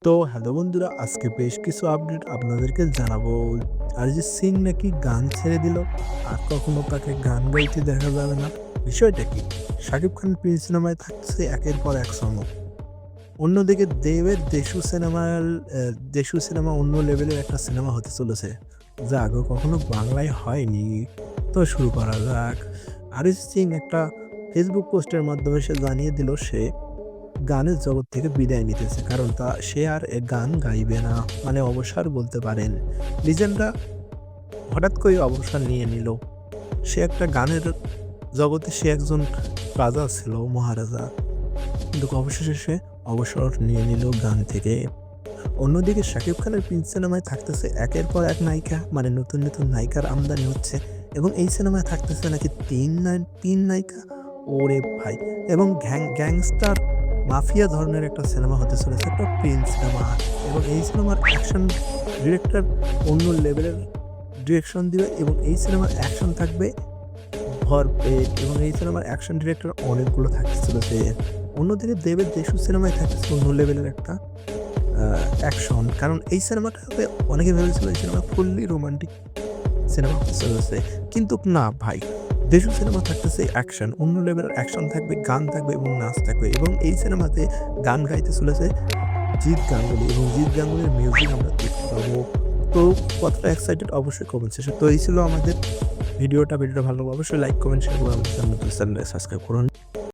তো হ্যালো বন্ধুরা, আজকে বেশ কিছু আপডেট আপনাদেরকে জানাবো। অরিজিৎ সিং নাকি গান ছেড়ে দিল, আর কখনো তাকে গান গাইতে দেখা যাবে না। বিষয়টা কি? শাকিব খান প্রিন্স সিনেমায় থাকছে একের পর এক সঙ্গ। অন্যদিকে দেবের দেশু সিনেমা অন্য লেভেলের একটা সিনেমা হতে চলেছে, যা আগে কখনো বাংলায় হয়নি। তো শুরু করা যাক। অরিজিৎ সিং একটা ফেসবুক পোস্টের মাধ্যমে সে জানিয়ে দিল সে গানের জগৎ থেকে বিদায় নিতেছে। কারণ সে আর গান গাইবে না। মানে অবসর বলতে পারেন। লিজেন্ডরা হঠাৎ করে অবসর নিয়ে নিল। সে একটা গানের জগতে সে একজন রাজা ছিল, মহারাজা। কিন্তু অবশেষে সে অবসর নিয়ে নিল গান থেকে। অন্যদিকে শাকিব খানের প্রিন্স সিনেমায় থাকতেছে একের পর এক নায়িকা, মানে নতুন, নতুন নায়িকার আমদানি হচ্ছে এবং এই সিনেমায় থাকতেছে নাকি ৩ নায়িকা। ওরে ভাই! এবং গ্যাংস্টার মাফিয়া ধরনের একটা সিনেমা হতে চলেছে, একটা প্রিন্স সিনেমা। এবং এই সিনেমার অ্যাকশন ডিরেক্টর অন্য লেভেলের ডিরেকশন দিবে এবং এই সিনেমার অ্যাকশন থাকবে ভরপেট এবং এই সিনেমার অ্যাকশন ডিরেক্টর অনেকগুলো থাকতে চলেছে। অন্যদিকে দেবের দেশু সিনেমায় থাকতেছে অন্য লেভেলের একটা আ অ্যাকশন। কারণ এই সিনেমাটাতে অনেকে ভেবেছিল এই সিনেমা ফুললি রোমান্টিক সিনেমা হতে চলেছে। কিন্তু না ভাই, দেশীয় সিনেমা থাকতেছে অ্যাকশন। অন্য লেভেলের অ্যাকশন থাকবে, গান থাকবে এবং নাচ থাকবে এবং এই সিনেমাতে গান গাইতে চলেছে জিৎ গাঙ্গুলী এবং জিৎ গাঙ্গুলীর মিউজিক আমরা দেখতে পাবো। তো কতটা এক্সাইটেড অবশ্যই কমেন্ট সেকশনে। তো এই ছিল আমাদের ভিডিওটা। ভিডিওটা ভালো লাগলে অবশ্যই লাইক, কমেন্ট, শেয়ার করে আমাদের চ্যানেলটা সাবস্ক্রাইব করুন।